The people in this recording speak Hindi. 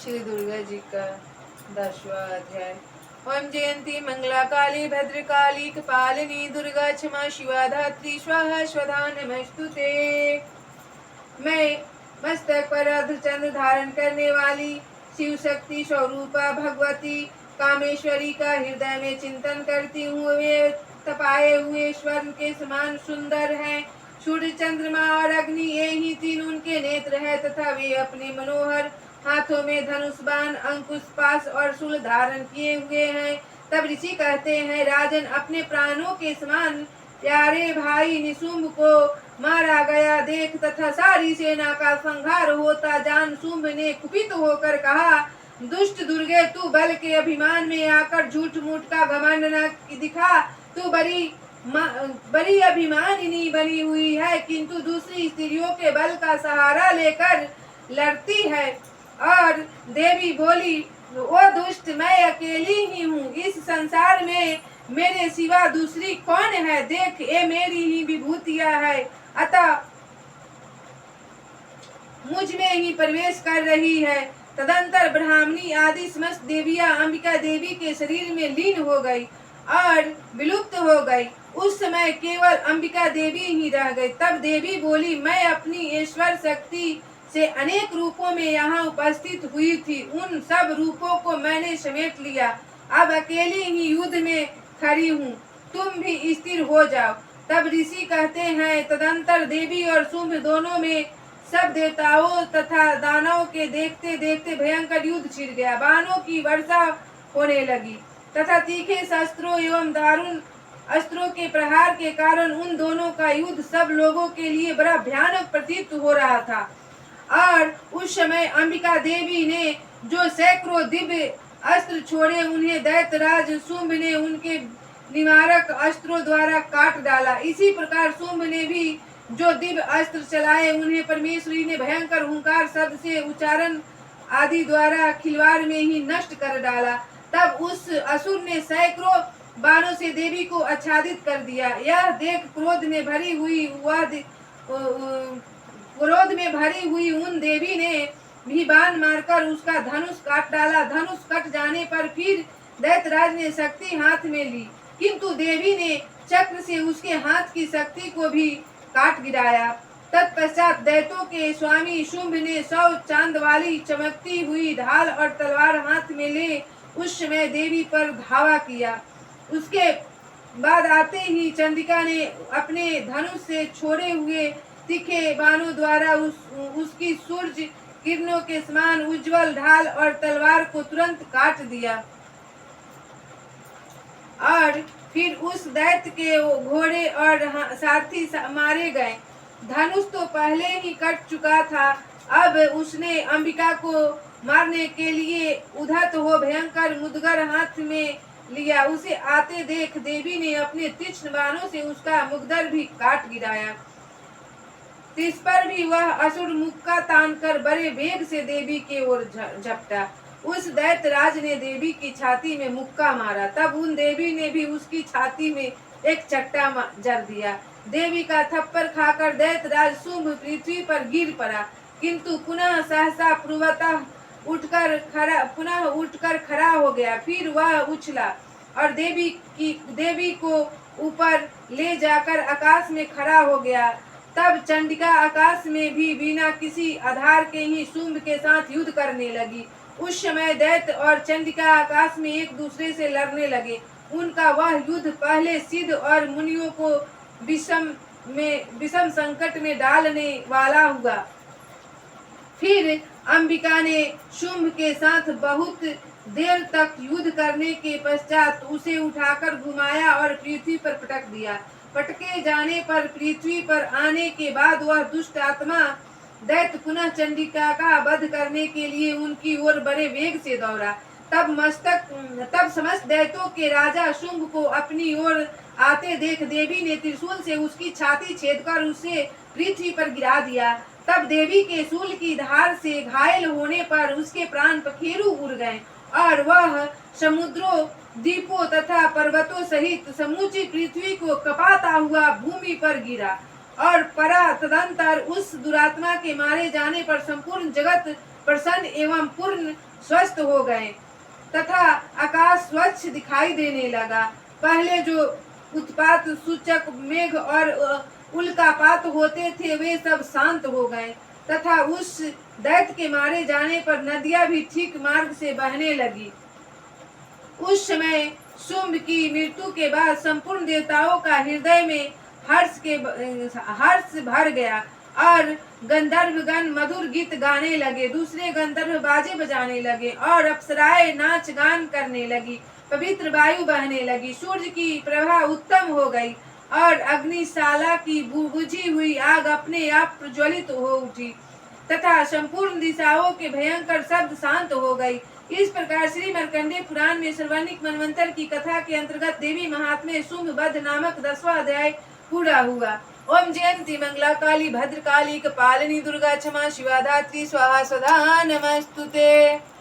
श्री दुर्गा जी का 10वां अध्याय। ओम जयंती मंगला काली भद्रकाली कपालिनी दुर्गा क्षमा शिवा धात्री स्वाहा स्वधा नमस्तुते। मैं मस्तक पर अर्धचंद्र धारण करने वाली शिव शक्ति स्वरूपा भगवती कामेश्वरी का हृदय में चिंतन करती हूँ। वे तपाए हुए स्वर्ण के समान सुंदर हैं। सूर्य चंद्रमा और अग्नि ये ही तीन उनके नेत्र है तथा वे अपने मनोहर हाथों में धनुष बाण अंकुश पाश और शूल धारण किए हुए हैं। तब ऋषि कहते हैं, राजन, अपने प्राणों के समान प्यारे भाई निशुंभ को मारा गया देख तथा सारी सेना का संहार होता जान शुंभ ने कुपित होकर कहा, दुष्ट दुर्गे, तू बल के अभिमान में आकर झूठ मूठ का घमंड न दिखा। तू बड़ी अभिमानिनी बनी हुई है, किंतु दूसरी स्त्रियों के बल का सहारा लेकर लड़ती है। और देवी बोली, ओ दुष्ट, मैं अकेली ही हूँ। इस संसार में मेरे सिवा दूसरी कौन है? देख, ये मेरी ही विभूतियाँ है, अतः मुझ में ही प्रवेश कर रही है। तदंतर ब्राह्मणी आदि समस्त देवियां अंबिका देवी के शरीर में लीन हो गई और विलुप्त हो गई। उस समय केवल अंबिका देवी ही रह गई। तब देवी बोली, मैं अपनी ईश्वर शक्ति से अनेक रूपों में यहाँ उपस्थित हुई थी। उन सब रूपों को मैंने समेट लिया। अब अकेली ही युद्ध में खड़ी हूँ, तुम भी स्थिर हो जाओ। तब ऋषि कहते हैं, तदंतर देवी और शुंभ दोनों में सब देवताओं तथा दानवों के देखते देखते भयंकर युद्ध छिड़ गया। बाणों की वर्षा होने लगी तथा तीखे शस्त्रों एवं दारुण अस्त्रों के प्रहार के कारण उन दोनों का युद्ध सब लोगों के लिए बड़ा भयानक प्रतीत हो रहा था। और उस समय अंबिका देवी ने जो सैकड़ों दिव्य अस्त्र छोड़े, उन्हें दैत्यराज शुंभ ने उनके निवारक अस्त्रों द्वारा काट डाला। इसी प्रकार शुंभ ने भी जो दिव्य अस्त्र चलाए, उन्हें परमेश्वरी ने भयंकर हुंकार शब्द से उच्चारण आदि द्वारा खिलवाड़ में ही नष्ट कर डाला। तब उस असुर ने सैकड़ों बाणों से देवी को आच्छादित कर दिया। यह देख क्रोध में भरी हुई उन देवी ने भी बाण मारकर उसका धनुष काट डाला। धनुष कट जाने पर फिर दैत्यराज ने शक्ति हाथ में ली, किंतु देवी ने चक्र से उसके हाथ की शक्ति को भी काट गिराया। तत्पश्चात दैत्यों के स्वामी शुंभ ने 100 चांद वाली चमकती हुई ढाल और तलवार हाथ में ले उस समय देवी पर धावा किया। उसके बाद आते ही चंडिका ने अपने धनुष से छोड़े हुए तीखे बाणों द्वारा उसकी सूर्य किरणों के समान उज्जवल ढाल और तलवार को तुरंत काट दिया। और फिर उस दैत्य के घोड़े और सारथी मारे गए। धनुष तो पहले ही कट चुका था। अब उसने अंबिका को मारने के लिए उद्धत हो भयंकर मुदगर हाथ में लिया। उसे आते देख देवी ने अपने तीक्ष्ण बाणों से उसका मुखधर भी काट गिराया। इस पर भी वह असुर मुक्का तानकर बड़े वेग से देवी के ओर झपटा। उस दैत्यराज ने देवी की छाती में मुक्का मारा। तब उन देवी ने भी उसकी छाती में एक चट्टा जड़ दिया। देवी का थप्पड़ खाकर दैत्यराज शुंभ पृथ्वी पर गिर पड़ा, किंतु पुनः सहसा पूर्वतः उठकर खड़ा हो गया। फिर वह उछला और देवी को ऊपर ले जाकर आकाश में खड़ा हो गया। तब चंडिका आकाश में भी बिना किसी आधार के ही शुंभ के साथ युद्ध करने लगी। उस समय दैत्य और चंडिका आकाश में एक दूसरे से लड़ने लगे। उनका वह युद्ध पहले सिद्ध और मुनियों को विषम संकट में डालने वाला हुआ। फिर अंबिका ने शुंभ के साथ बहुत देर तक युद्ध करने के पश्चात उसे उठाकर घुमाया और पृथ्वी पर पटक दिया। पटके जाने पर पृथ्वी पर आने के बाद वह दुष्ट आत्मा दैत्य पुनः चंडिका का वध करने के लिए उनकी ओर बड़े वेग से दौड़ा। तब समस्त दैत्यों के राजा शुंभ को अपनी ओर आते देख देवी ने त्रिशूल से उसकी छाती छेदकर उसे पृथ्वी पर गिरा दिया। तब देवी के शूल की धार से घायल होने पर उसके प्राण पखेरु उड़ गए और वह समुद्रों, द्वीपों तथा पर्वतों सहित समूची पृथ्वी को कपाता हुआ भूमि पर गिरा और परा। तदंतर उस दुरात्मा के मारे जाने पर संपूर्ण जगत प्रसन्न एवं पूर्ण स्वस्थ हो गए तथा आकाश स्वच्छ दिखाई देने लगा। पहले जो उत्पात सूचक मेघ और उल्कापात होते थे वे सब शांत हो गए तथा उस दैत्य के मारे जाने पर नदियां भी ठीक मार्ग से बहने लगी। उस समय शुंभ की मृत्यु के बाद संपूर्ण देवताओं का हृदय में हर्ष भर गया और गंधर्वगण मधुर गीत गाने लगे, दूसरे गंधर्व बाजे बजाने लगे और अप्सराएं नाच गान करने लगी। पवित्र वायु बहने लगी, सूर्य की प्रभा उत्तम हो गई और अग्निशाला की बुझी हुई आग अपने आप प्रज्वलित हो उठी तथा संपूर्ण दिशाओं के भयंकर शब्द शांत हो गई। इस प्रकार श्री मार्कंडेय पुराण में सर्वानिक मनवंतर की कथा के अंतर्गत देवी महात्म्य शुंभ वध नामक 10वां अध्याय पूरा हुआ। ओम जयंती मंगला काली भद्रकाली कपालिनी दुर्गा क्षमा शिवा धात्री स्वाहा सदा नमस्तुते।